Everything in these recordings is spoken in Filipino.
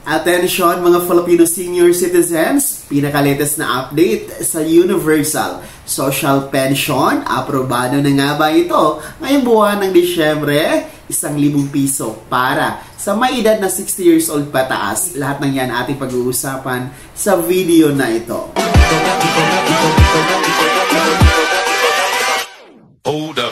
Attention mga Filipino senior citizens, pinaka-latest na update sa Universal Social Pension. Aprobado na nga ba ito ngayong buwan ng Disyembre? 1,000 piso para sa may edad na 60 years old pataas. Lahat ng yan ating pag-uusapan sa video na ito. Hold up.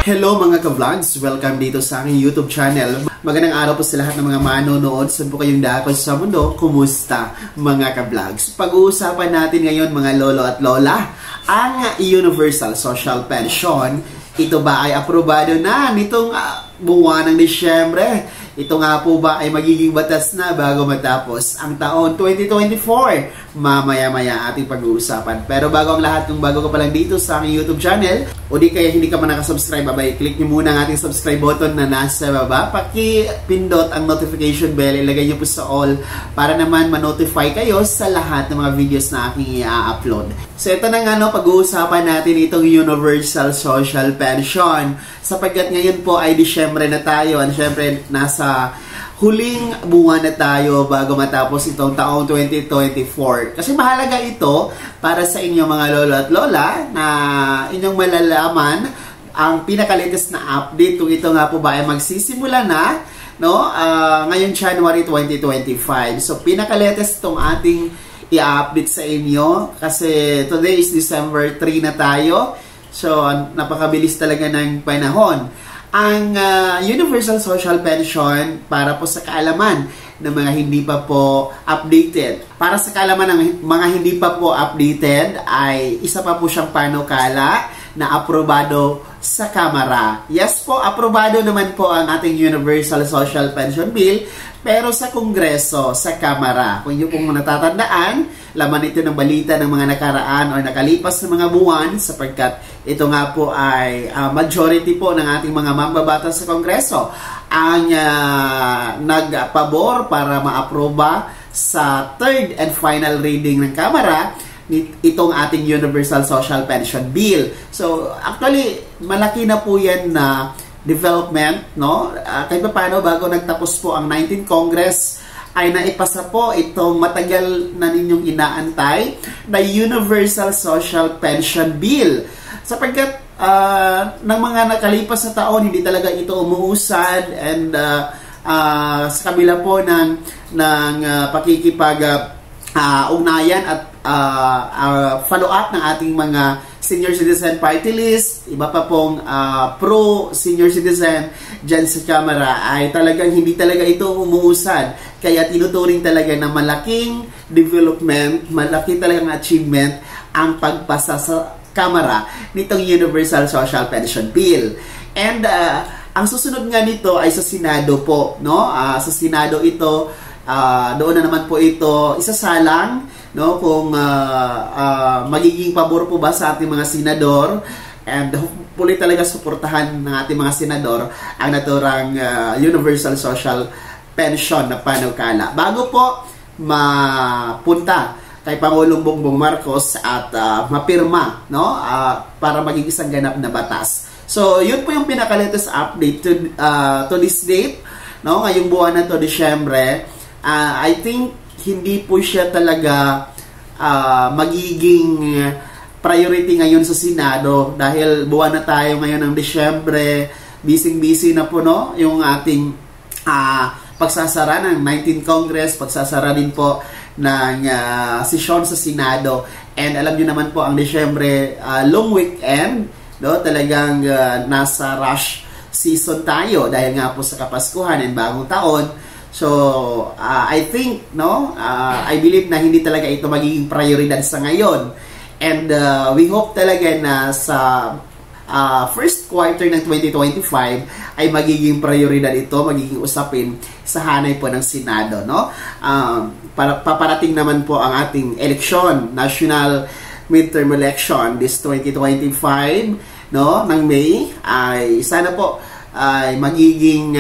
Hello mga ka-vlogs! Welcome dito sa aking YouTube channel. Magandang araw po sa lahat ng mga manonood. Saan po kayong dako sa mundo? Kumusta mga ka-vlogs? Pag-uusapan natin ngayon mga lolo at lola, ang Universal Social Pension. Ito ba ay aprobado na nitong buwan ng Disyembre? Ito nga po ba ay magiging batas na bago matapos ang taon 2024? Mamaya-maya ating pag-uusapan. Pero bago ang lahat, kung bago ka pa lang dito sa aking YouTube channel, o di kaya hindi ka man nakasubscribe, click nyo muna ang ating subscribe button na nasa baba. Paki-pindot ang notification bell, ilagay nyo po sa all para naman ma-notify kayo sa lahat ng mga videos na aking i-upload. So ito na nga, pag-uusapan natin itong Universal Social Pension. Sapagkat ngayon po ay Disyembre na tayo, at syempre nasa huling buwan na tayo bago matapos itong taong 2024. Kasi mahalaga ito para sa inyo mga lolo at lola na inyong malalaman ang pinaka-latest na update kung ito nga po ba ay magsisimula na ngayong January 2025. So pinaka-latest itong ating i-update sa inyo kasi today is December 3 na tayo. So napakabilis talaga ng panahon. Ang Universal Social Pension, para po sa kaalaman ng mga hindi pa po updated. Para sa kaalaman ng mga hindi pa po updated, ay isa pa po siyang panukala na aprobado sa Kamara. Yes po, aprobado naman po ang ating Universal Social Pension Bill, pero sa Kongreso, sa Kamara. Kung niyo pong natatandaan, laman ito ng balita ng mga nakaraan o nakalipas na mga buwan, sapagkat ito nga po ay majority po ng ating mga mambabatas sa Kongreso ang nagpabor para maaproba sa third and final reading ng Kamara itong ating Universal Social Pension Bill. So actually, malaki na po yan na development, kahit pa paano bago nagtapos po ang 19th Congress ay naipasa po itong matagal na ninyong inaantay na Universal Social Pension Bill. Sapagkat ng mga nakalipas na taon, hindi talaga ito umuusad, and sa kabila po ng pakikipag-ugnayan at follow-up ng ating mga senior citizen party list, iba pa pong pro-senior citizen dyan sa Kamara, ay talagang hindi talaga ito umuusad. Kaya tinuturing talaga na malaking development, malaki talagang achievement ang pagpasa sa Kamara nitong Universal Social Pension Bill. And ang susunod nga nito ay sa Senado po, sa Senado ito, doon na naman po ito isasalang, kung magiging pabor po ba sa ating mga senador, and hopefully talaga suportahan ng ating mga senador ang naturang Universal Social Pension na panukala. Bago po mapunta kay Pangulong Bongbong Marcos at mapirma para maging isang ganap na batas. So yun po yung pinaka-latest update to this date, ngayong buwan na to, Disyembre. I think hindi po siya talaga magiging priority ngayon sa Senado dahil buwan na tayo ngayon ng Disyembre, busy na po yung ating pagsasara ng 19th Congress, pagsasara din po ng sesyon sa Senado. And alam niyo naman po ang Disyembre, long weekend, talagang nasa rush season tayo dahil nga po sa Kapaskuhan and Bagong Taon. So, I think, I believe na hindi talaga ito magiging prioridad sa ngayon. And we hope talaga na sa first quarter ng 2025 ay magiging prioridad ito, magiging usapin sa hanay po ng Senado. Paparating naman po ang ating eleksyon, national midterm election this 2025 ng May. Ay sana po ay magiging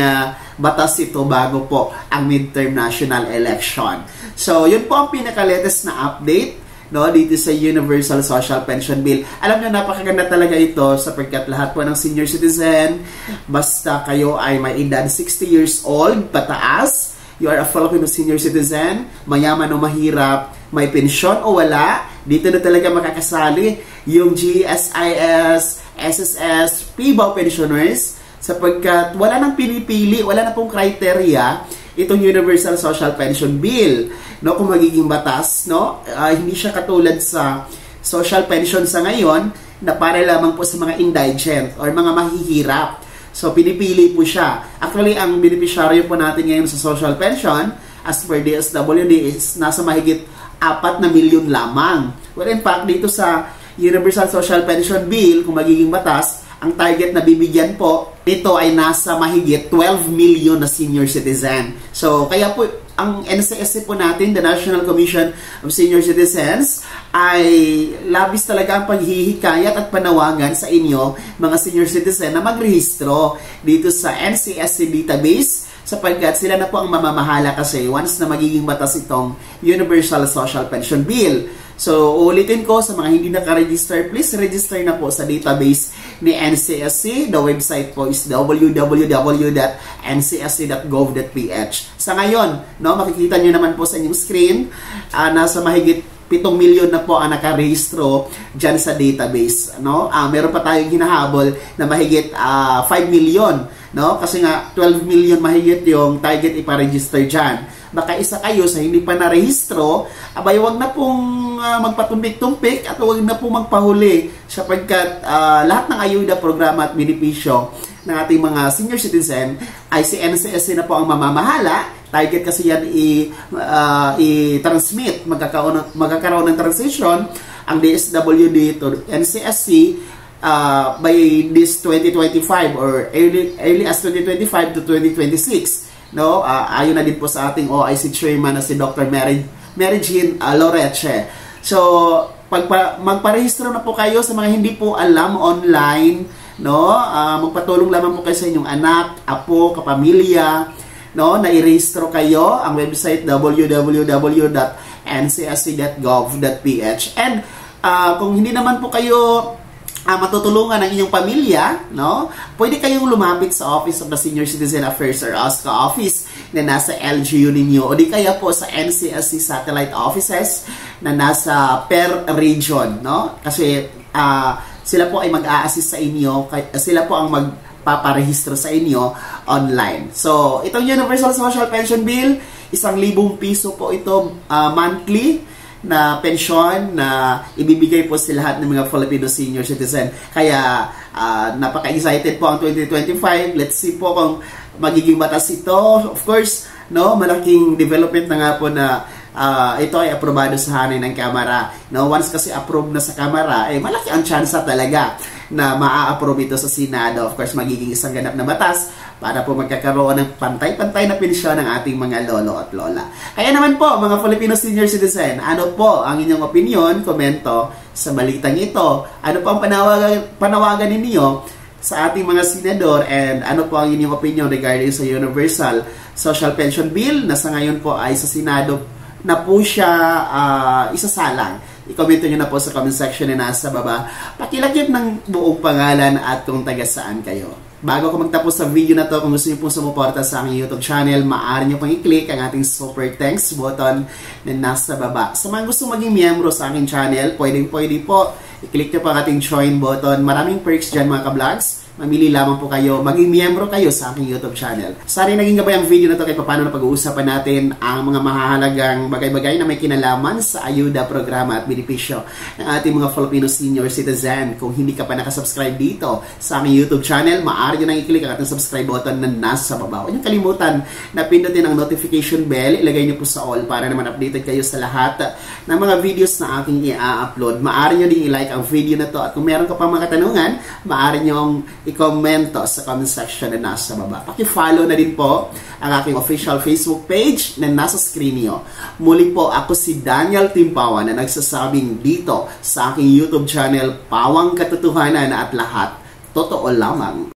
batas ito bago po ang midterm national election. So, yun po ang pinaka-latest na update no, dito sa Universal Social Pension Bill. Alam nyo, napakaganda talaga ito sapagkat lahat po ng senior citizen, basta kayo ay may edad 60 years old pataas, you are a Filipino senior citizen, mayaman o mahirap, may pensyon o wala, dito na talaga makakasali yung GSIS, SSS, PBAW pensioners sapagkat wala nang pinipili, wala na pong criteria itong Universal Social Pension Bill, no, kung magiging batas, no, hindi siya katulad sa social pension sa ngayon na para lamang po sa mga indigent or mga mahihirap. So pinipili po siya. Actually, ang beneficiaryo po natin ngayon sa social pension as per DSWD is nasa mahigit 4 na milyon lamang. Well, in fact, dito sa Universal Social Pension Bill, kung magiging batas, ang target na bibigyan po nito ay nasa mahigit 12 million na senior citizen. So, kaya po, ang NCSC po natin, the National Commission of Senior Citizens, ay labis talaga ang paghihikayat at panawagan sa inyo, mga senior citizen, na magrehistro dito sa NCSC database sapagkat sila na po ang mamamahala kasi once na magiging batas itong Universal Social Pension Bill. So, ulitin ko sa mga hindi nakaregister, please register na po sa database ni NCSC. The website po is www.ncsc.gov.ph. Sa ngayon, no, makikita nyo naman po sa inyong screen, nasa mahigit 7 milyon na po ang nakarehistro dyan sa database. No? Meron pa tayong hinahabol na mahigit 5 milyon. No? Kasi nga 12 million mahigit yung target iparegister dyan. Baka isa kayo sa hindi pa narehistro, abay wag na pong magpatumpik-tumpik at wag na pong magpahuli sapagkat lahat ng ayuda, programa at benepisyo ng ating mga senior citizen ay si NCSC na po ang mamamahala. Target kasi yan i-transmit, magkakaroon ng transition ang DSWD to NCSC by this 2025 or early as 2025 to 2026. No, ayon na din po sa ating OIC chairman na si Dr. Mary Jean Loreche. So, magparehistro na po kayo sa mga hindi po alam online, no? Magpatulong lamang po kayo sa inyong anak, apo, kapamilya, no? Na i-rehistro kayo ang website www.ncsc.gov.ph. And kung hindi naman po kayo matutulungan ng inyong pamilya, no? Pwede kayong lumapit sa Office of the Senior Citizen Affairs or OSCA office na nasa LGU ninyo o di kaya po sa NCSC satellite offices na nasa per region, no? Kasi sila po ay mag-a-assist sa inyo, sila po ang magpaparehistro sa inyo online. So, itong Universal Social Pension Bill, 1,000 piso po ito monthly na pensyon na ibibigay po sa lahat ng mga Filipino senior citizen. Kaya napaka-excited po ang 2025. Let's see po kung magiging batas ito. Of course, no, malaking development na nga po na ito ay aprobado sa hanay ng Kamara. No, once kasi approved na sa Kamara, malaki ang tsansa talaga na maa-approve ito sa Senado. Of course, magiging isang ganap na batas para po magkakaroon ng pantay-pantay na pensyon ng ating mga lolo at lola. Kaya naman po, mga Filipino senior citizen, ano po ang inyong opinion? Komento sa balitang ito. Ano po ang panawagan ninyo sa ating mga senador and ano po ang inyong opinion regarding sa Universal Social Pension Bill na sa ngayon po ay sa Senado na po siya isasalang. I-comment nyo na po sa comment section na nasa baba. Pakilagyan ng buong pangalan at kung taga saan kayo. Bago ko magtapos sa video na to, kung gusto niyo po sumuporta sa aking YouTube channel, maaari niyo pang i-click ang ating super thanks button na nasa baba. Sa mga gusto maging miyembro sa aking channel, pwede po i-click niyo po ang ating join button. Maraming perks dyan mga ka-vlogs. Mamili lamang po kayo, maging miyembro kayo sa aking YouTube channel. Sana naging gabay ang video na to kay paano na pag-uusapan natin ang mga mahahalagang bagay-bagay na may kinalaman sa ayuda, programa at benepisyo ng ating mga Filipino senior citizen. Kung hindi ka pa nakasubscribe dito sa aking YouTube channel, maaari nyo nang i-click ang ating subscribe button na nasa baba. Huwag nyo kalimutan na pindutin ang notification bell, ilagay nyo po sa all para naman updated kayo sa lahat ng mga videos na aking i-upload. Maaari nyo din i-like ang video na to at kung meron ka pang mga katanungan, maaari nyo i-commento sa comment section na nasa baba. Paki-follow na din po ang aking official Facebook page na nasa screen nyo. Muli po, ako si Daniel Timpawan na nagsasabing dito sa aking YouTube channel, Pawang Katotohanan at lahat totoo lamang.